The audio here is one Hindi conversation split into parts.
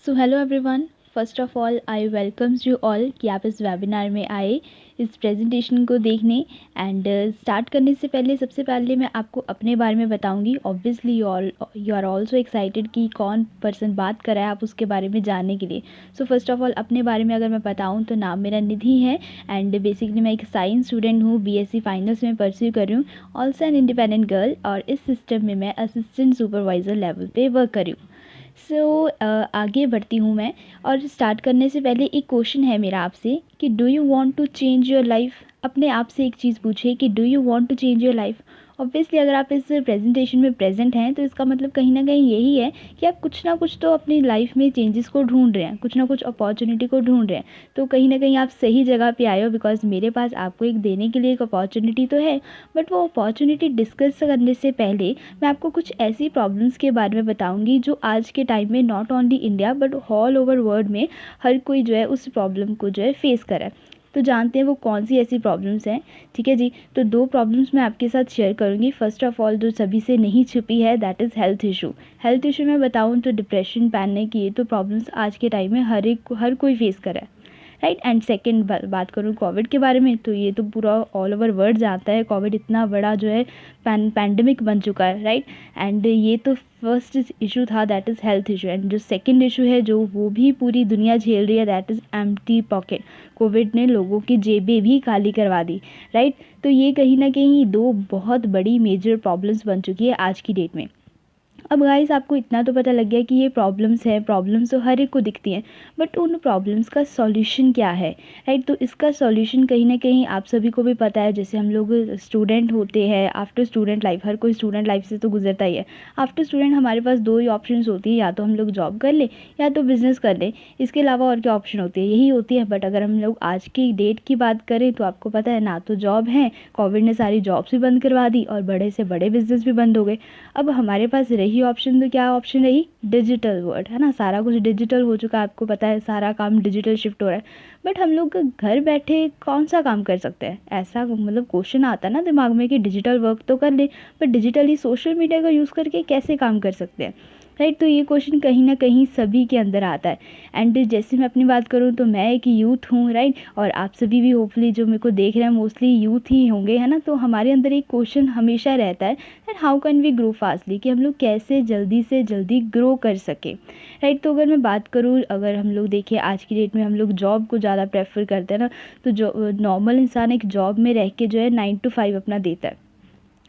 So hello everyone, first of all I welcomes you all कि आप इस वेबिनार में आए इस प्रेजेंटेशन को देखने। एंड स्टार्ट करने से पहले सबसे पहले मैं आपको अपने बारे में बताऊंगी। Obviously you are also excited कि कौन पर्सन बात कर रहा है, आप उसके बारे में जानने के लिए। सो फर्स्ट ऑफ ऑल अपने बारे में अगर मैं बताऊं तो नाम मेरा निधि है एंड बेसिकली मैं एक साइंस स्टूडेंट हूँ, बीएससी फाइनल्स में परस्यू कर रही हूँ। ऑल्सो एन इंडिपेंडेंट गर्ल और इस सिस्टम में मैं असिस्टेंट सुपरवाइज़र लेवल पे वर्क कर रही हूँ। सो आगे बढ़ती हूँ मैं। और स्टार्ट करने से पहले एक क्वेश्चन है मेरा आपसे कि do you want to change your life. अपने आप से एक चीज़ पूछिए कि do you want to change your life. Obviously अगर आप इस प्रेजेंटेशन में प्रेजेंट हैं तो इसका मतलब कहीं ना कहीं यही है कि आप कुछ ना कुछ तो अपनी लाइफ में चेंजेस को ढूंढ रहे हैं, कुछ ना कुछ अपॉर्चुनिटी को ढूंढ रहे हैं। तो कहीं ना कहीं आप सही जगह पे आए हो, बिकॉज मेरे पास आपको एक देने के लिए एक अपॉर्चुनिटी तो है। बट वो अपॉर्चुनिटी डिस्कस करने से पहले मैं आपको कुछ ऐसी प्रॉब्लम्स के बारे में बताऊंगी जो आज के टाइम में not only India but all over world में हर कोई जो है उस प्रॉब्लम को जो है फेस करा है। तो जानते हैं वो कौन सी ऐसी प्रॉब्लम्स हैं। ठीक है जी, तो दो प्रॉब्लम्स मैं आपके साथ शेयर करूंगी। फर्स्ट ऑफ ऑल जो सभी से नहीं छुपी है that is health issue. Health issue में बताऊं तो डिप्रेशन, पैनिक, ये तो प्रॉब्लम्स आज के टाइम में हर कोई फेस करा है, राइट। एंड सेकेंड बात करूँ कोविड के बारे में तो ये तो पूरा ऑल ओवर वर्ल्ड जानता है, कोविड इतना बड़ा जो है पैंडमिक बन चुका है, राइट। एंड ये तो फर्स्ट इशू था that is health issue. And जो सेकंड इशू है जो वो भी पूरी दुनिया झेल रही है that is empty pocket. Covid ने लोगों की जेबें भी खाली करवा दी, राइट। तो ये कहीं ना कहीं दो बहुत बड़ी मेजर प्रॉब्लम्स बन चुकी है आज की डेट में। अब गाइस आपको इतना तो पता लग गया कि ये प्रॉब्लम्स हैं, प्रॉब्लम्स तो हर एक को दिखती हैं, बट उन प्रॉब्लम्स का सॉल्यूशन क्या है, राइट। तो इसका सॉल्यूशन कहीं ना कहीं आप सभी को भी पता है। जैसे हम लोग स्टूडेंट होते हैं, आफ्टर स्टूडेंट लाइफ, हर कोई स्टूडेंट लाइफ से तो गुजरता ही है। आफ्टर स्टूडेंट हमारे पास दो ही ऑप्शंस होती है, या तो हम लोग जॉब कर लें या तो बिज़नेस कर लें। इसके अलावा और क्या ऑप्शन होती है, यही होती है। बट अगर हम लोग आज की डेट की बात करें तो आपको पता है ना तो जॉब है, कोविड ने सारी जॉब्स भी बंद करवा दी और बड़े से बड़े बिजनेस भी बंद हो गए। अब हमारे पास रही ऑप्शन तो क्या ऑप्शन रही, डिजिटल वर्ल्ड, है ना। सारा कुछ डिजिटल हो चुका है, आपको पता है सारा काम डिजिटल शिफ्ट हो रहा है। बट हम लोग घर बैठे कौन सा काम कर सकते हैं, ऐसा मतलब क्वेश्चन आता है ना दिमाग में कि डिजिटल वर्क तो कर ले बट डिजिटली सोशल मीडिया का यूज़ करके कैसे काम कर सकते हैं, राइट। तो ये क्वेश्चन कहीं ना कहीं सभी के अंदर आता है। एंड जैसे मैं अपनी बात करूँ तो मैं एक यूथ हूँ, राइट। और आप सभी भी होपफुली जो मेरे को देख रहे हैं मोस्टली यूथ ही होंगे, है ना। तो हमारे अंदर एक क्वेश्चन हमेशा रहता है that how can we grow fastly, कि हम लोग कैसे जल्दी से जल्दी ग्रो कर सके, राइट। तो अगर मैं बात करूँ, अगर हम लोग देखें आज की डेट में हम लोग जॉब को ज़्यादा प्रेफर करते हैं ना। तो जो नॉर्मल इंसान एक जॉब में रह के जो है 9 to 5 अपना देता है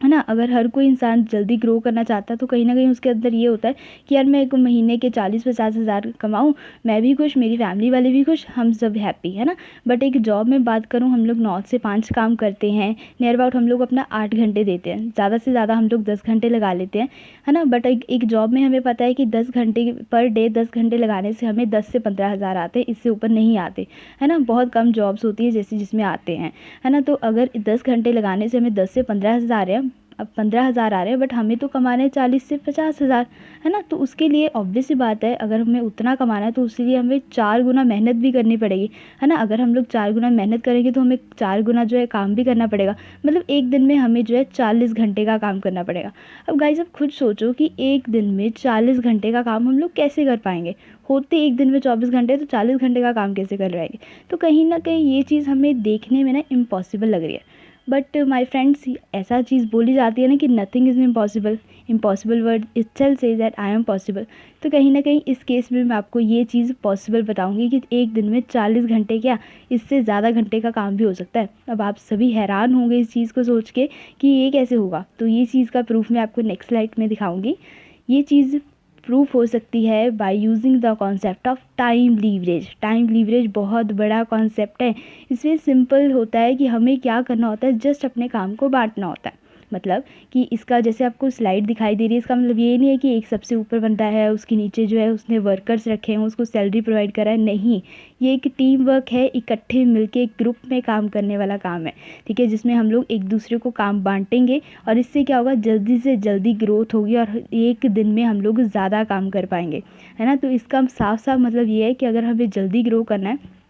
ना। अगर हर कोई इंसान जल्दी ग्रो करना चाहता है तो कहीं ना कहीं उसके अंदर ये होता है कि यार मैं एक महीने के 40-50 हज़ार कमाऊँ, मैं भी खुश, मेरी फैमिली वाले भी खुश, हम सब हैप्पी, है ना। बट एक जॉब में बात करूँ, हम लोग 9 से 5 काम करते हैं, नियर अबाउट हम लोग अपना 8 घंटे देते हैं, ज़्यादा से ज़्यादा हम लोग 10 घंटे लगा लेते हैं, है ना। बट एक जॉब में हमें पता है कि 10 घंटे पर डे 10 घंटे लगाने से हमें 10 से 15 हज़ार आते हैं, इससे ऊपर नहीं आते, है ना। बहुत कम जॉब्स होती है जैसे जिसमें आते हैं, है ना। तो अगर 10 घंटे लगाने से हमें 10 से 15 हज़ार है, अब 15 हज़ार आ रहे हैं बट हमें तो कमाना है 40 से 50 हज़ार, है ना। तो उसके लिए ऑब्वियस सी बात है अगर हमें उतना कमाना है तो उसके लिए हमें 4 गुना मेहनत भी करनी पड़ेगी, है ना। अगर हम लोग 4 गुना मेहनत करेंगे तो हमें 4 गुना जो है काम भी करना पड़ेगा। मतलब एक दिन में हमें जो है 40 घंटे का काम करना पड़ेगा। अब गाइस अब खुद सोचो कि एक दिन में 40 घंटे का काम हम लोग कैसे कर पाएंगे। होते एक दिन में 24 घंटे तो 40 घंटे का काम कैसे कर पाएंगे। तो कहीं ना कहीं ये चीज़ हमें देखने में ना इम्पॉसिबल लग रही है। बट माई फ्रेंड्स ऐसा चीज़ बोली जाती है ना कि nothing is impossible, impossible word itself says that I am possible. तो कहीं ना कहीं इस केस में मैं आपको ये चीज़ पॉसिबल बताऊंगी कि एक दिन में 40 घंटे क्या इससे ज़्यादा घंटे का काम भी हो सकता है। अब आप सभी हैरान होंगे इस चीज़ को सोच के कि ये कैसे होगा। तो ये चीज़ का प्रूफ मैं आपको नेक्स्ट स्लाइड में दिखाऊंगी। ये चीज़ प्रूफ हो सकती है by using the concept of time leverage. Time leverage बहुत बड़ा कॉन्सेप्ट है। इसमें सिंपल होता है कि हमें क्या करना होता है, जस्ट अपने काम को बांटना होता है। मतलब कि इसका जैसे आपको स्लाइड दिखाई दे रही है, इसका मतलब ये नहीं है कि एक सबसे ऊपर बंदा है उसके नीचे जो है उसने वर्कर्स रखे हैं, उसको सैलरी प्रोवाइड करा है, नहीं। ये एक टीम वर्क है, इकट्ठे मिलके एक ग्रुप में काम करने वाला काम है, ठीक है। जिसमें हम लोग एक दूसरे को काम बांटेंगे और इससे क्या होगा, जल्दी से जल्दी ग्रोथ होगी और एक दिन में हम लोग ज़्यादा काम कर पाएंगे, है ना। तो इसका साफ साफ मतलब ये है कि अगर हमें जल्दी ग्रो करना है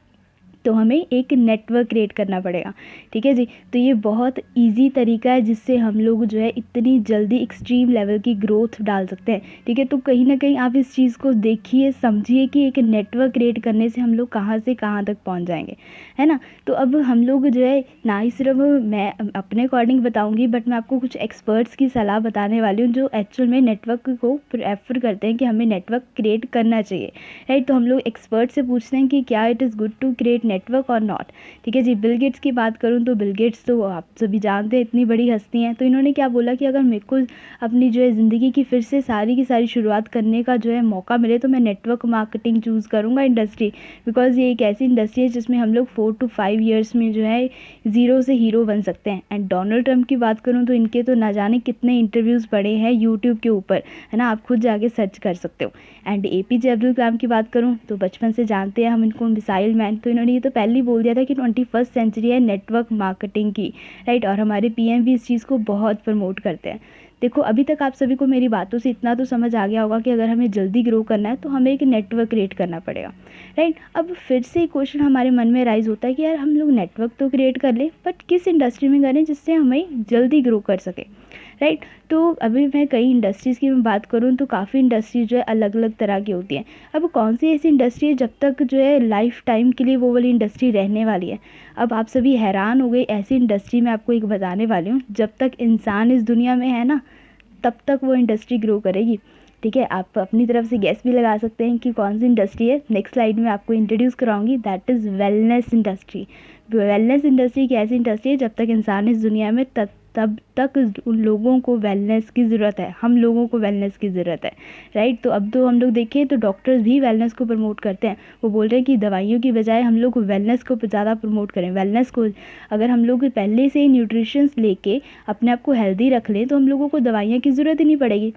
तो हमें एक नेटवर्क क्रिएट करना पड़ेगा। ठीक है जी। तो ये बहुत इजी तरीका है जिससे हम लोग जो है इतनी जल्दी एक्सट्रीम लेवल की ग्रोथ डाल सकते हैं। ठीक है, तो कहीं ना कहीं आप इस चीज़ को देखिए, समझिए कि एक नेटवर्क क्रिएट करने से हम लोग कहाँ से कहाँ तक पहुँच जाएंगे, है ना। तो अब हम लोग जो है ना ही सिर्फ मैं अपने अकॉर्डिंग बताऊंगी, बट मैं आपको कुछ एक्सपर्ट्स की सलाह बताने वाली हूँ जो एक्चुअल में नेटवर्क को प्रेफर करते हैं कि हमें नेटवर्क क्रिएट करना चाहिए, राइट। तो हम लोग एक्सपर्ट से पूछते हैं कि क्या it is good to create network और नॉट। ठीक है जी। बिल गेट्स की बात करूँ तो बिल गेट्स तो आप सभी जानते हैं, इतनी बड़ी हस्ती हैं। तो इन्होंने क्या बोला कि अगर मेरे को अपनी जो है ज़िंदगी की फिर से सारी की सारी शुरुआत करने का जो है मौका मिले तो मैं नेटवर्क मार्केटिंग चूज़ करूँगा इंडस्ट्री, बिकॉज ये एक ऐसी इंडस्ट्री है जिसमें हम लोग 4 to 5 ईयर्स में जो है ज़ीरो से हीरो बन सकते हैं। एंड डोनाल्ड ट्रंप की बात करूँ तो इनके तो ना जाने कितने इंटरव्यूज़ पड़े हैं यूट्यूब के ऊपर, है ना, आप खुद जाके सर्च कर सकते हो। एंड APJ अब्दुल कलाम की बात करूँ तो बचपन से जानते हैं हम इनको मिसाइल मैन, तो इन्होंने ये तो पहले ही बोल दिया था कि 21st सेंचुरी है नेटवर्क मार्केटिंग की, राइट। और हमारे PM भी इस चीज़ को बहुत प्रमोट करते हैं। देखो, अभी तक आप सभी को मेरी बातों से इतना तो समझ आ गया होगा कि अगर हमें जल्दी ग्रो करना है तो हमें एक नेटवर्क क्रिएट करना पड़ेगा, राइट। अब फिर से एक क्वेश्चन हमारे मन में राइज होता है कि यार हम लोग नेटवर्क तो क्रिएट कर लें, बट किस इंडस्ट्री में करें जिससे हमें जल्दी ग्रो कर सके, राइट। तो अभी मैं कई इंडस्ट्रीज़ की मैं बात करूँ तो काफ़ी इंडस्ट्रीज जो है अलग अलग तरह की होती हैं। अब कौन सी ऐसी इंडस्ट्री है जब तक जो है लाइफ टाइम के लिए वो वाली इंडस्ट्री रहने वाली है। अब आप सभी हैरान हो गए, ऐसी इंडस्ट्री मैं आपको एक बताने वाली हूँ, जब तक इंसान इस दुनिया में है ना तब तक वो इंडस्ट्री ग्रो करेगी। ठीक है, आप अपनी तरफ से गैस भी लगा सकते हैं कि कौन सी इंडस्ट्री है। नेक्स्ट स्लाइड में आपको इंट्रोड्यूस कराऊंगी, that is wellness industry. Wellness industry एक ऐसी इंडस्ट्री है जब तक इंसान इस दुनिया में तब तक उन लोगों को वेलनेस की ज़रूरत है, हम लोगों को वेलनेस की ज़रूरत है, राइट। तो अब तो हम लोग देखें तो डॉक्टर्स भी वेलनेस को प्रमोट करते हैं। वो बोल रहे हैं कि दवाइयों की बजाय हम लोग वेलनेस को ज़्यादा प्रमोट करें। वेलनेस को अगर हम लोग पहले से ही न्यूट्रिशंस लेके अपने आप को हेल्दी रख लें तो हम लोगों को दवाइयों की ज़रूरत ही नहीं पड़ेगी,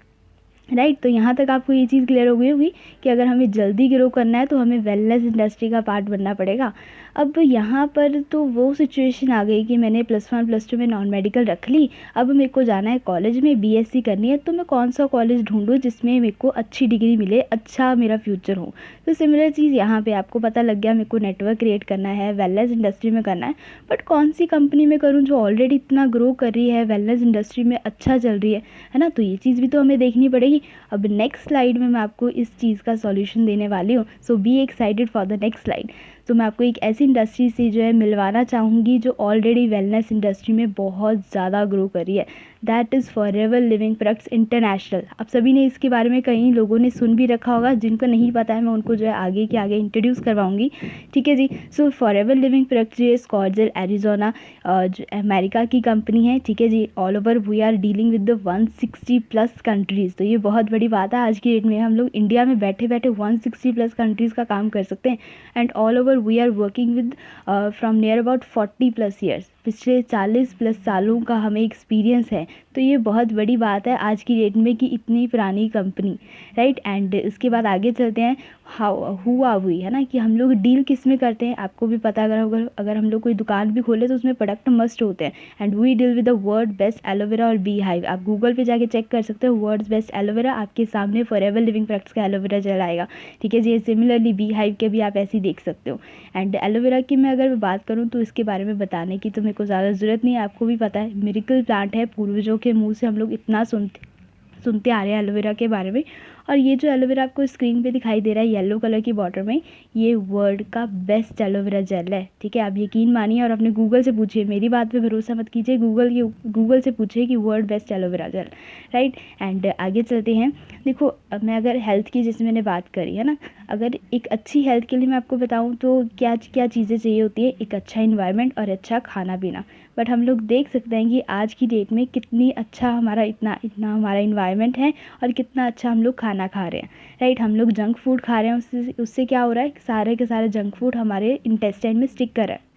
राइट। तो यहाँ तक आपको ये चीज़ क्लियर हो गई होगी कि अगर हमें जल्दी ग्रो करना है तो हमें वेलनेस इंडस्ट्री का पार्ट बनना पड़ेगा। अब यहाँ पर तो वो सिचुएशन आ गई कि मैंने +1 +2 में नॉन मेडिकल रख ली, अब मेरे को जाना है कॉलेज में BSc करनी है, तो मैं कौन सा कॉलेज ढूंढूँ जिसमें मेरे को अच्छी डिग्री मिले, अच्छा मेरा फ्यूचर हो। तो सिमिलर चीज़ यहाँ पे आपको पता लग गया, मेरे को नेटवर्क क्रिएट करना है, वेलनेस इंडस्ट्री में करना है, बट कौन सी कंपनी में करूँ जो ऑलरेडी इतना ग्रो कर रही है, वेलनेस इंडस्ट्री में अच्छा चल रही है ना। तो ये चीज़ भी तो हमें देखनी पड़ेगी। अब नेक्स्ट स्लाइड में मैं आपको इस चीज़ का सॉल्यूशन देने वाली हूँ, so be excited for the next slide. तो मैं आपको एक ऐसी इंडस्ट्री से जो है मिलवाना चाहूँगी जो ऑलरेडी वेलनेस इंडस्ट्री में बहुत ज़्यादा ग्रो कर रही है, that is forever living products international. आप सभी ने इसके बारे में कई लोगों ने सुन भी रखा होगा, जिनको नहीं पता है मैं उनको जो है आगे के आगे इंट्रोड्यूस करवाऊँगी। ठीक है जी। सो फॉरएवर लिविंग प्रोडक्ट्स जो है स्कॉर्जेल एरिजोना जो अमेरिका की कंपनी है। ठीक है जी। All over we are dealing with the 160+ countries. तो ये बहुत बड़ी बात है, आज की डेट में हम लोग इंडिया में बैठे बैठे 160+ कंट्रीज़ का काम कर सकते हैं। And all over we are working with from near about 40+ years, पिछले 40+ सालों का हमें एक्सपीरियंस है। तो ये बहुत बड़ी बात है आज की डेट में कि इतनी पुरानी कंपनी, राइट। एंड इसके बाद आगे चलते हैं, हाउ हु आर वी, है ना, कि हम लोग डील किस में करते हैं। आपको भी पता अगर हम लोग कोई दुकान भी खोले तो उसमें प्रोडक्ट मस्ट होते हैं। And we deal with the world best aloe vera और बी हाइव। आप गूगल पे जाके चेक कर सकते हो, वर्ल्ड्स बेस्ट एलोवेरा, आपके सामने फॉरएवर लिविंग प्रोडक्ट्स का एलोवेरा जल आएगा। ठीक है जी। सिमिलरली बी हाइव के भी आप ऐसे ही देख सकते हो। एंड एलोवेरा की मैं अगर बात करूँ तो इसके बारे में बताने की तो मेरे को ज़्यादा ज़रूरत नहीं है, आपको भी पता है मिरेकल प्लांट है, पूर्वजों के मुंह से हम लोग इतना सुनते आ रहे हैं एलोवेरा के बारे में। और ये जो एलोवेरा आपको स्क्रीन पे दिखाई दे रहा है येलो कलर की बॉटल में, ये वर्ल्ड का बेस्ट एलोवेरा जेल है। ठीक है, आप यकीन मानिए और अपने गूगल से पूछिए, मेरी बात पे भरोसा मत कीजिए, गूगल से पूछिए कि world best aloe vera gel, right. And आगे चलते हैं। देखो, अब मैं अगर हेल्थ की जैसे मैंने बात करी है ना, अगर एक अच्छी हेल्थ के लिए मैं आपको बताऊँ तो क्या क्या चीज़ें चाहिए होती है, एक अच्छा इन्वायरमेंट और अच्छा खाना पीना। बट हम लोग देख सकते हैं कि आज की डेट में कितनी अच्छा हमारा इतना हमारा इन्वायरमेंट है और कितना अच्छा हम लोग खाना खा रहे हैं, राइट। हम लोग जंक फूड खा रहे हैं, उससे क्या हो रहा है, सारे के सारे जंक फूड हमारे इंटेस्टाइन में स्टिक कर रहा है,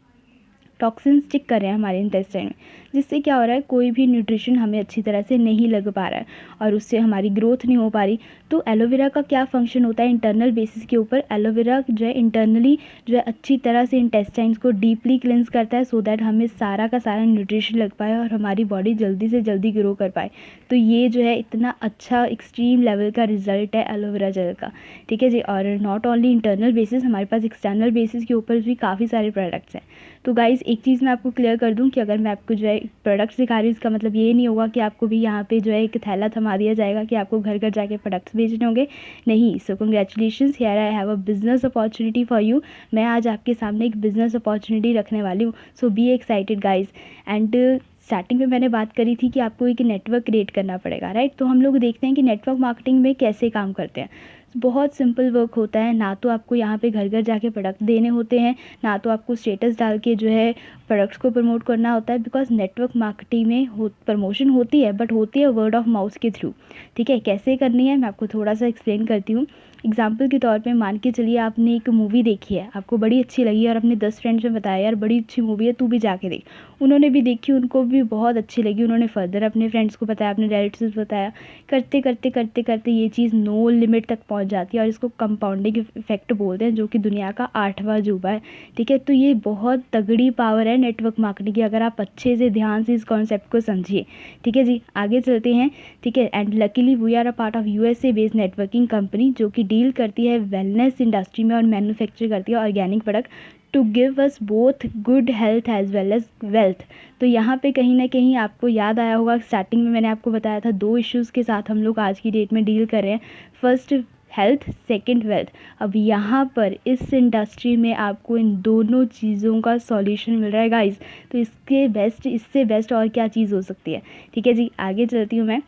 टॉक्सिन स्टिक कर रहे हैं हमारे इंटेस्टाइन में। जिससे क्या हो रहा है, कोई भी न्यूट्रिशन हमें अच्छी तरह से नहीं लग पा रहा है और उससे हमारी ग्रोथ नहीं हो पा रही। तो एलोवेरा का क्या फंक्शन होता है इंटरनल बेसिस के ऊपर, एलोवेरा जो है इंटरनली जो है अच्छी तरह से इंटेस्टाइन्स को डीपली क्लिनस करता है, सो दैट हमें सारा का सारा न्यूट्रिशन लग पाए और हमारी बॉडी जल्दी से जल्दी ग्रो कर पाए। तो ये जो है इतना अच्छा एक्सट्रीम लेवल का रिजल्ट है एलोवेरा जेल का, ठीक है जी। और नॉट ओनली इंटरनल बेसिस, हमारे पास एक्सटर्नल बेसिस के ऊपर भी काफ़ी सारे प्रोडक्ट्स हैं। तो गाइज़ एक चीज़ मैं आपको क्लियर कर दूं कि अगर मैं आपको जो है प्रोडक्ट्स दिखा रही हूँ, इसका मतलब ये नहीं होगा कि आपको भी यहाँ पे जो है एक थैला थमा दिया जाएगा कि आपको घर घर जाके प्रोडक्ट्स बेचने होंगे, नहीं। सो congratulations, here I have a business opportunity for you. मैं आज आपके सामने एक बिजनेस अपॉर्चुनिटी रखने वाली हूँ। So be excited guys. And starting में मैंने बात करी थी कि आपको एक नेटवर्क क्रिएट करना पड़ेगा, राइट। तो हम लोग देखते हैं कि नेटवर्क मार्केटिंग में कैसे काम करते हैं। बहुत सिंपल वर्क होता है, ना तो आपको यहाँ पे घर घर जाके प्रोडक्ट देने होते हैं, ना तो आपको स्टेटस डाल के जो है प्रोडक्ट्स को प्रमोट करना होता है, बिकॉज नेटवर्क मार्केटिंग में प्रमोशन होती है बट होती है वर्ड ऑफ माउथ के थ्रू, ठीक है। कैसे करनी है मैं आपको थोड़ा सा एक्सप्लेन करती हूँ। एग्जाम्पल के तौर पे मान के चलिए आपने एक मूवी देखी है, आपको बड़ी अच्छी लगी और अपने 10 फ्रेंड्स में बताया यार बड़ी अच्छी मूवी है, तू भी जाके देख। उन्होंने भी देखी, उनको भी बहुत अच्छी लगी, उन्होंने फर्दर अपने फ्रेंड्स को बताया, अपने रिलेटिव्स बताया, करते करते करते करते ये चीज़ नो लिमिट तक पहुंच जाती है और इसको कंपाउंडिंग इफेक्ट बोलते हैं, जो कि दुनिया का 8वां अजूबा है, ठीक है। तो ये बहुत तगड़ी पावर है नेटवर्क मार्केटिंग की, अगर आप अच्छे से ध्यान से इस कॉन्सेप्ट को समझिए, ठीक है जी। आगे चलते हैं, ठीक है। And luckily we are a part of USA based networking company, जो कि डील करती है वेलनेस इंडस्ट्री में और मैन्युफैक्चर करती है organic product to give us both good health as well as wealth. तो यहाँ पे कहीं ना कहीं आपको याद आया होगा, स्टार्टिंग में मैंने आपको बताया था 2 इश्यूज़ के साथ हम लोग आज की डेट में डील कर रहे हैं। First health, second wealth. अब यहाँ पर इस इंडस्ट्री में आपको इन दोनों चीज़ों का सॉल्यूशन मिल रहा है गाइस। तो इससे बेस्ट और क्या चीज़ हो सकती है, ठीक है जी। आगे चलती हूँ मैं।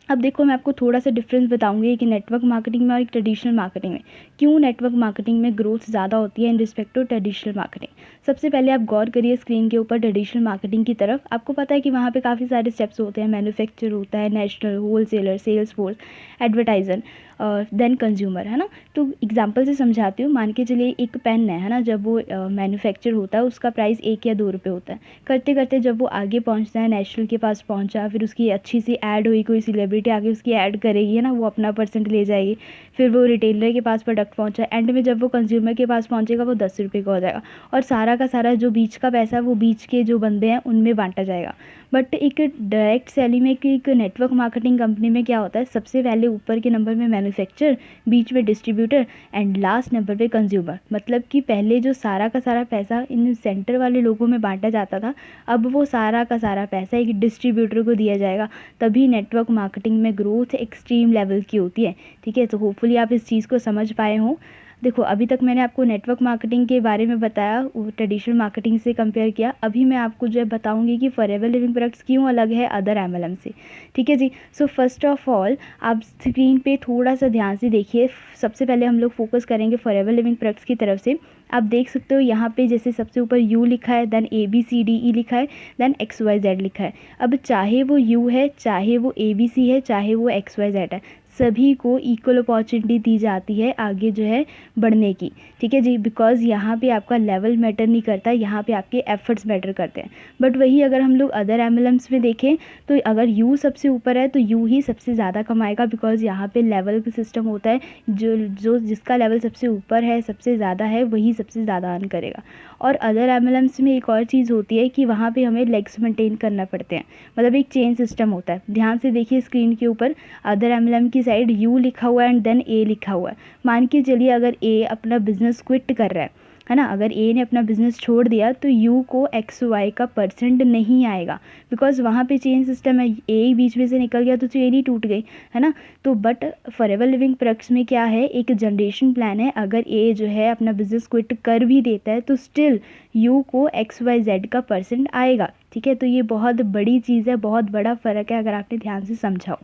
अब देखो मैं आपको थोड़ा सा डिफरेंस बताऊंगी कि नेटवर्क मार्केटिंग में और एक ट्रेडिशनल मार्केटिंग में क्यों नेटवर्क मार्केटिंग में ग्रोथ ज़्यादा होती है in respect to traditional marketing. सबसे पहले आप गौर करिए स्क्रीन के ऊपर ट्रेडिशनल मार्केटिंग की तरफ। आपको पता है कि वहाँ पे काफ़ी सारे स्टेप्स होते हैं, मैन्युफैक्चर होता है, national, wholesaler, sales force, advertiser, then consumer, है ना। तो एग्जांपल से समझाती हूँ। मान के चलिए एक पेन है ना, जब वो मैन्युफैक्चर होता है उसका प्राइस 1 या 2 रुपये होता है। करते करते जब वो आगे पहुँचता है, नेशनल के पास पहुँचा, फिर उसकी अच्छी सी ऐड हुई, कोई सेलिब्रिटी आके उसकी ऐड करेगी, है ना, वो अपना परसेंट ले जाएगी। फिर वो रिटेलर के पास प्रोडक्ट पहुँचा, एंड में जब वो कंज्यूमर के पास पहुँचेगा वो 10 रुपये का हो जाएगा और सारा का सारा जो बीच का पैसा है वो बीच के जो बंदे हैं उनमें बांटा जाएगा। बट एक डायरेक्ट सेलिंग में, एक नेटवर्क मार्केटिंग कंपनी में क्या होता है, सबसे पहले ऊपर के नंबर में मैन्युफैक्चर, बीच में डिस्ट्रीब्यूटर एंड लास्ट नंबर पे कंज्यूमर। मतलब कि पहले जो सारा का सारा पैसा इन सेंटर वाले लोगों में बांटा जाता था, अब वो सारा का सारा पैसा एक डिस्ट्रीब्यूटर को दिया जाएगा। तभी नेटवर्क मार्केटिंग में ग्रोथ एक्सट्रीम लेवल की होती है, ठीक है। तो होपफुली आप इस चीज़ को समझ पाए हों। देखो अभी तक मैंने आपको नेटवर्क मार्केटिंग के बारे में बताया, ट्रेडिशनल मार्केटिंग से कंपेयर किया। अभी मैं आपको जो है बताऊंगी कि फॉरएवर लिविंग प्रोडक्ट्स क्यों अलग है अदर एमएलएम से, ठीक है जी। सो फर्स्ट ऑफ ऑल आप स्क्रीन पे थोड़ा सा ध्यान से देखिए। सबसे पहले हम लोग फोकस करेंगे फॉरएवर लिविंग प्रोडक्ट्स की तरफ से। आप देख सकते हो यहाँ पे जैसे सबसे ऊपर यू लिखा है, देन ABCDE लिखा है, देन XYZ लिखा है। अब चाहे वो यू है, चाहे वो ABC है, चाहे वो XYZ है, सभी को इक्वल अपॉर्चुनिटी दी जाती है आगे जो है बढ़ने की, ठीक है जी। बिकॉज यहाँ पे आपका लेवल मैटर नहीं करता, यहाँ पे आपके एफर्ट्स मैटर करते हैं। बट वही अगर हम लोग अदर एमएलएम्स में देखें तो अगर यू सबसे ऊपर है तो यू ही सबसे ज़्यादा कमाएगा, बिकॉज यहाँ पे लेवल का सिस्टम होता है, जो जिसका लेवल सबसे ऊपर है, सबसे ज़्यादा है, वही सबसे ज़्यादा अर्न करेगा। और अदर एमएलएम्स में एक और चीज़ होती है कि वहाँ पे हमें लेग्स मेंटेन करना पड़ते हैं, मतलब एक चेन सिस्टम होता है। ध्यान से देखिए स्क्रीन के ऊपर अदर एमएलएम की साइड यू लिखा हुआ है एंड देन ए लिखा हुआ है। मान के चलिए अगर ए अपना बिजनेस क्विट कर रहा है ना, अगर ए ने अपना बिजनेस छोड़ दिया तो यू को XY का परसेंट नहीं आएगा, बिकॉज वहाँ पे चेन सिस्टम है। ए बीच में से निकल गया तो चेन ही टूट गई, है ना। तो बट फॉरएवर लिविंग प्रोडक्ट्स में क्या है, एक जनरेशन प्लान है। अगर ए जो है अपना बिजनेस क्विट कर भी देता है तो स्टिल यू को XYZ का परसेंट आएगा, ठीक है। तो ये बहुत बड़ी चीज़ है, बहुत बड़ा फ़र्क है अगर आपने ध्यान से समझा हो,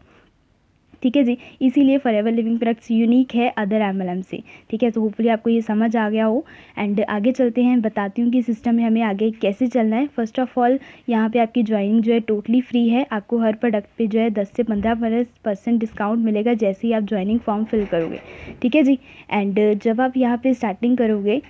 ठीक है जी। इसीलिए फॉरएवर लिविंग प्रोडक्ट्स यूनिक है अदर एमएलएम से, ठीक है। तो होपफुली आपको ये समझ आ गया हो। एंड आगे चलते हैं, बताती हूँ कि सिस्टम में हमें आगे कैसे चलना है। फर्स्ट ऑफ ऑल यहाँ पे आपकी ज्वाइनिंग जो है टोटली फ्री है। आपको हर प्रोडक्ट पे जो है 10 से 15% डिस्काउंट मिलेगा जैसे ही आप ज्वाइनिंग फॉर्म फिल करोगे, ठीक है जी। एंड जब आप यहाँ पे स्टार्टिंग करोगे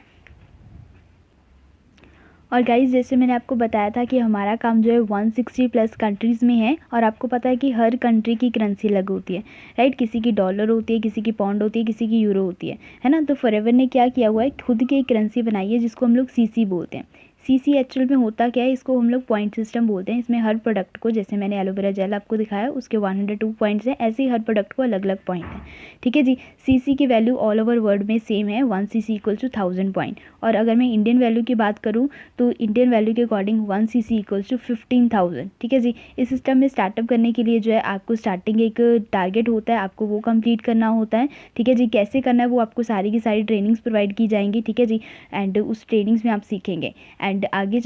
और गाइज़ जैसे मैंने आपको बताया था कि हमारा काम जो है 160 प्लस कंट्रीज़ में है, और आपको पता है कि हर कंट्री की करेंसी अलग होती है, राइट। किसी की डॉलर होती है, किसी की पाउंड होती है, किसी की यूरो होती है ना। तो फॉरएवर ने क्या किया हुआ है, खुद की एक करेंसी बनाई है जिसको हम लोग सीसी बोलते हैं। सीसी एक्चुअल में होता क्या है, इसको हम लोग पॉइंट सिस्टम बोलते हैं। इसमें हर प्रोडक्ट को, जैसे मैंने एलोवेरा जेल आपको दिखाया उसके 102 पॉइंट्स हैं, ऐसे ही हर प्रोडक्ट को अलग अलग पॉइंट हैं, ठीक है जी। सीसी की वैल्यू ऑल ओवर वर्ल्ड में सेम है, 1 सीसी इक्वल टू 1000 पॉइंट। और अगर मैं इंडियन वैल्यू की बात करूँ तो इंडियन वैल्यू के अकॉर्डिंग 1 सीसी इक्वल्स टू 15,000, ठीक है जी। इस सिस्टम में स्टार्टअप करने के लिए जो है आपको स्टार्टिंग एक टारगेट होता है, आपको वो कंप्लीट करना होता है, ठीक है जी। कैसे करना है वो आपको सारी की सारी ट्रेनिंग्स प्रोवाइड की जाएंगी, ठीक है जी। एंड उस ट्रेनिंग्स में आप सीखेंगे। एंड आगे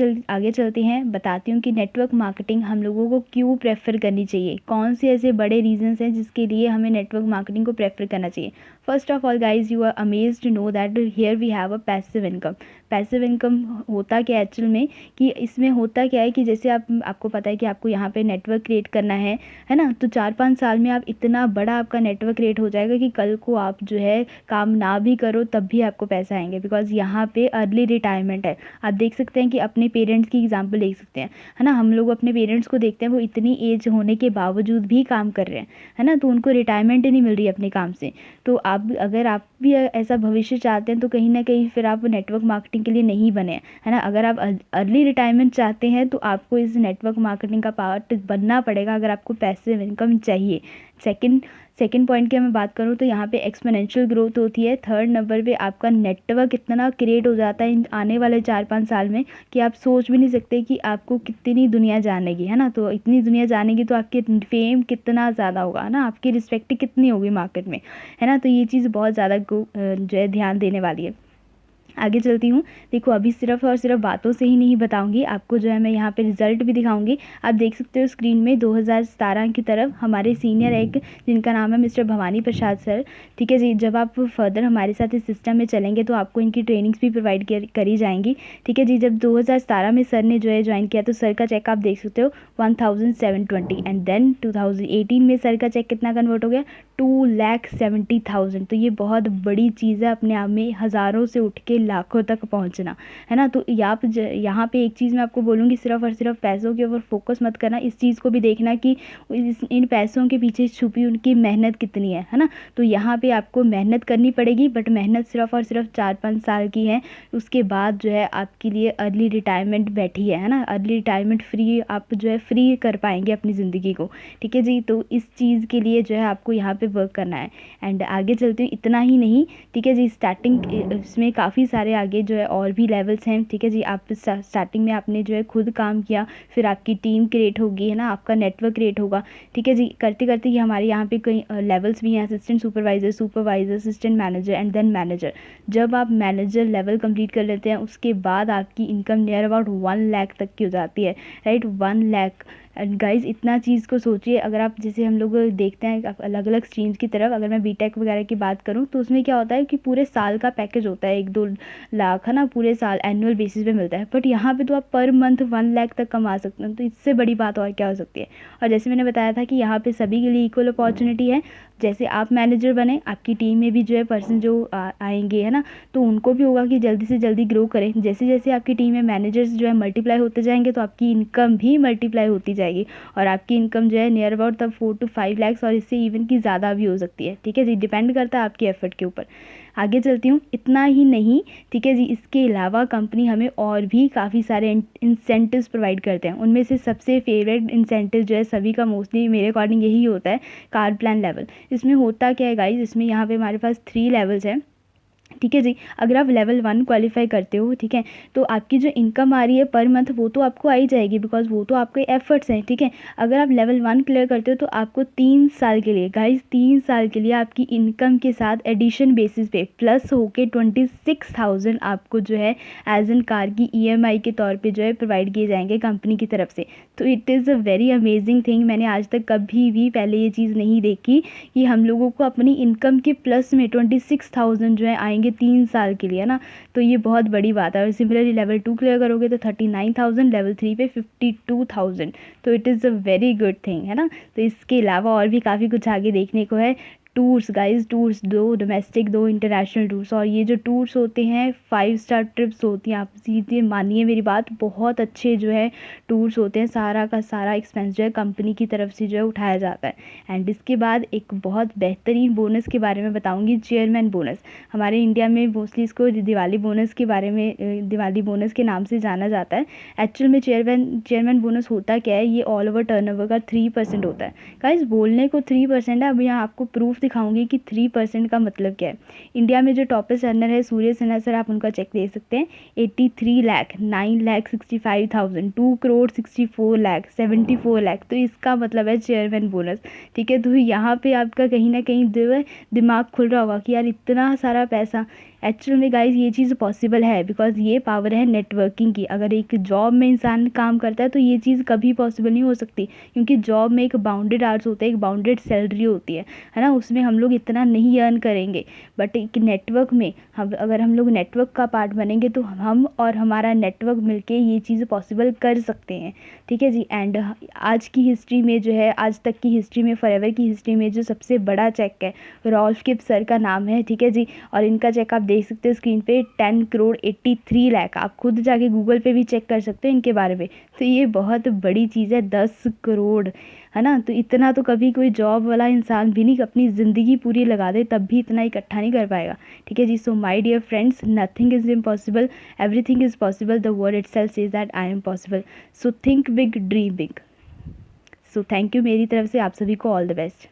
चलते हैं, बताती हूँ कि नेटवर्क मार्केटिंग हम लोगों को क्यों प्रेफर करनी चाहिए, कौन से ऐसे बड़े रीजंस हैं जिसके लिए हमें नेटवर्क मार्केटिंग को प्रेफर करना चाहिए। First of all guys, you are amazed to know that here we have a passive income. Passive income होता क्या है एक्चुअल में, कि इसमें होता क्या है कि जैसे आपको पता है कि आपको यहाँ पे नेटवर्क क्रिएट करना है ना। तो 4-5 साल में आप इतना बड़ा आपका नेटवर्क क्रिएट हो जाएगा कि कल को आप जो है काम ना भी करो तब भी आपको पैसा आएंगे, बिकॉज यहाँ पे अर्ली रिटायरमेंट है। आप देख सकते हैं कि अपने पेरेंट्स की एग्जाम्पल देख सकते हैं, है ना। हम लोग अपने पेरेंट्स को देखते हैं, वो इतनी एज होने के बावजूद भी काम कर रहे हैं, है ना। तो उनको रिटायरमेंट ही नहीं मिल रही अपने काम से। तो अगर आप भी ऐसा भविष्य चाहते हैं तो कहीं ना कहीं फिर आप नेटवर्क मार्केटिंग के लिए नहीं बने, है ना। अगर आप अर्ली रिटायरमेंट चाहते हैं तो आपको इस नेटवर्क मार्केटिंग का पार्ट बनना पड़ेगा, अगर आपको पैसिव इनकम चाहिए। सेकंड पॉइंट की मैं बात करूँ तो यहाँ पे एक्सपोनेंशियल ग्रोथ होती है। थर्ड नंबर पे आपका नेटवर्क इतना क्रिएट हो जाता है इन आने वाले 4-5 साल में कि आप सोच भी नहीं सकते कि आपको कितनी दुनिया जानेगी, है ना। तो इतनी दुनिया जानेगी तो आपके फेम कितना ज़्यादा होगा, है ना, आपकी रिस्पेक्ट कितनी होगी मार्केट में, है ना। तो ये चीज़ बहुत ज़्यादा जो है ध्यान देने वाली है। आगे चलती हूँ। देखो अभी सिर्फ और सिर्फ बातों से ही नहीं बताऊंगी, आपको जो है मैं यहाँ पे रिजल्ट भी दिखाऊंगी। आप देख सकते हो स्क्रीन में 2017 की तरफ हमारे सीनियर एक जिनका नाम है मिस्टर भवानी प्रसाद सर, ठीक है जी। जब आप फर्दर हमारे साथ इस सिस्टम में चलेंगे तो आपको इनकी ट्रेनिंग्स भी प्रोवाइड करी जाएंगी, ठीक है जी। जब 2017 में सर ने जो है ज्वाइन किया तो सर का चेक आप देख सकते हो 1720, एंड देन 2018 में सर का चेक कितना कन्वर्ट हो गया, 2,70,000। तो ये बहुत बड़ी चीज़ है अपने आप में, हज़ारों से उठ के लाखों तक पहुंचना, है ना। तो यहाँ पे एक चीज़ मैं आपको बोलूँगी, सिर्फ और सिर्फ पैसों के ऊपर फोकस मत करना, इस चीज़ को भी देखना कि इन पैसों के पीछे छुपी उनकी मेहनत कितनी है ना। तो यहाँ पे आपको मेहनत करनी पड़ेगी, बट मेहनत सिर्फ और सिर्फ 4-5 साल की है। उसके बाद जो है आपके लिए अर्ली रिटायरमेंट बैठी है ना। अर्ली रिटायरमेंट फ्री, आप जो है फ्री कर पाएंगे अपनी ज़िंदगी को, ठीक है जी। तो इस चीज़ के लिए जो है आपको यहाँ पे वर्क करना है। एंड आगे चलती हूँ, इतना ही नहीं, ठीक है जी। स्टार्टिंग इसमें काफ़ी सारे आगे जो है और भी लेवल्स हैं, ठीक है जी। आप स्टार्टिंग में आपने जो है खुद काम किया, फिर आपकी टीम क्रिएट होगी, है ना, आपका नेटवर्क क्रिएट होगा, ठीक है जी। करते करते ये हमारे यहाँ पे कई लेवल्स भी हैं, assistant supervisor, assistant manager and then manager. जब आप मैनेजर लेवल कंप्लीट कर लेते हैं उसके बाद आपकी इनकम नियर अबाउट 1 लाख तक की हो जाती है, राइट, 1 लाख। एंड गाइज इतना चीज़ को सोचिए, अगर आप जैसे हम लोग देखते हैं अलग अलग स्ट्रीम्स की तरफ, अगर मैं बीटेक वगैरह की बात करूँ तो उसमें क्या होता है कि पूरे साल का पैकेज होता है 1-2 लाख, है ना, पूरे साल एनुअल बेसिस पे मिलता है। बट यहाँ पे तो आप पर मंथ 1 लाख तक कमा सकते हैं, तो इससे बड़ी बात और क्या हो सकती है। और जैसे मैंने बताया था कि यहाँ पे सभी के लिए इक्वल अपॉर्चुनिटी है। जैसे आप मैनेजर बने, आपकी टीम में भी जो है पर्सन जो आएंगे, है ना, तो उनको भी होगा कि जल्दी से जल्दी ग्रो करें। जैसे जैसे आपकी टीम में मैनेजर्स जो है मल्टीप्लाई होते जाएंगे तो आपकी इनकम भी मल्टीप्लाई होती जाएगी, और आपकी इनकम जो है नियर अबाउट तब 4-5 लाख और इससे इवन की ज़्यादा भी हो सकती है, ठीक है जी। डिपेंड करता है आपके एफर्ट के ऊपर। आगे चलती हूँ, इतना ही नहीं, ठीक है जी। इसके अलावा कंपनी हमें और भी काफ़ी सारे इंसेंटिव्स प्रोवाइड करते हैं। उनमें से सबसे फेवरेट इंसेंटिव जो है सभी का मोस्टली मेरे अकॉर्डिंग यही होता है, कार प्लान लेवल। इसमें होता क्या है गाइज, इसमें यहाँ पे हमारे पास 3 लेवल्स हैं, ठीक है जी। अगर आप लेवल 1 क्वालिफाई करते हो, ठीक है, तो आपकी जो इनकम आ रही है पर मंथ वो तो आपको आ ही जाएगी, बिकॉज वो तो आपके एफर्ट्स हैं, ठीक है। अगर आप लेवल 1 क्लियर करते हो तो आपको 3 साल के लिए, गाइज 3 साल के लिए आपकी इनकम के साथ एडिशन बेसिस पे प्लस होके 26,000 आपको जो है एज एन कार की EMI के तौर पर जो है प्रोवाइड किए जाएंगे कंपनी की तरफ से। तो it is a very amazing thing. मैंने आज तक कभी भी पहले ये चीज़ नहीं देखी कि हम लोगों को अपनी इनकम के प्लस में 26,000 जो है आएंगे 3 साल के लिए, है ना। तो ये बहुत बड़ी बात है। और सिमिलरली लेवल 2 क्लियर करोगे तो 39,000, लेवल 3 पे 52,000। तो it is a very good thing, है ना। तो इसके अलावा और भी काफ़ी कुछ आगे देखने को है। Tours guys, tours, 2 domestic 2 international tours. और ये जो टूर्स होते हैं 5 स्टार ट्रिप्स होती हैं, आप सीधे मानिए मेरी बात, बहुत अच्छे जो है टूर्स होते हैं। सारा का सारा एक्सपेंस जो है कंपनी की तरफ से जो है उठाया जाता है। एंड इसके बाद एक बहुत बेहतरीन बोनस के बारे में बताऊंगी, चेयरमैन बोनस। हमारे इंडिया में मोस्टली इसको दिवाली बोनस के बारे में, दिवाली बोनस के नाम से जाना जाता है। एक्चुअल में चेयरमैन बोनस होता क्या है, ये ऑल ओवर टर्नओवर का 3% होता है। गाइस बोलने को 3% है, अब यहाँ आपको प्रूफ दिखाऊंगी कि 3% का मतलब क्या है। इंडिया में जो टॉपेस्ट अर्नर है सूर्य सिन्हा सर, आप उनका चेक दे सकते हैं, 83 लाख, 9,65,000, 2 करोड़ 64 लाख, 74 लाख। तो इसका मतलब है चेयरमैन बोनस। ठीक है, तो यहाँ पे आपका कहीं ना कहीं जो है दिमाग खुल रहा होगा कि यार इतना सारा पैसा। एक्चुअल में गाइज ये चीज़ पॉसिबल है बिकॉज ये पावर है नेटवर्किंग की। अगर एक जॉब में इंसान काम करता है तो ये चीज़ कभी पॉसिबल नहीं हो सकती, क्योंकि जॉब में एक बाउंडेड आवर्स होते हैं, एक बाउंडेड सैलरी होती है ना, उसमें हम लोग इतना नहीं अर्न करेंगे। बट एक नेटवर्क में अगर हम लोग नेटवर्क का पार्ट बनेंगे तो हम और हमारा नेटवर्क मिलके ये चीज़ पॉसिबल कर सकते हैं। ठीक है जी। एंड आज की हिस्ट्री में जो है, आज तक की हिस्ट्री में, फॉरएवर की हिस्ट्री में जो सबसे बड़ा चेक है, रॉल्फ किप सर का नाम है। ठीक है जी। और इनका चेक आप देख सकते हो स्क्रीन पे, 10 करोड़ 83 लाख। आप खुद जाके गूगल पे भी चेक कर सकते हो इनके बारे में। तो ये बहुत बड़ी चीज़ है, 10 करोड़, है ना। तो इतना तो कभी कोई जॉब वाला इंसान भी नहीं अपनी ज़िंदगी पूरी लगा दे तब भी इतना इकट्ठा नहीं कर पाएगा। ठीक है जी। So my dear friends, nothing is impossible, everything is possible, the word itself says that I am possible. So think big, dream big. So thank you, मेरी तरफ से आप सभी को ऑल द बेस्ट।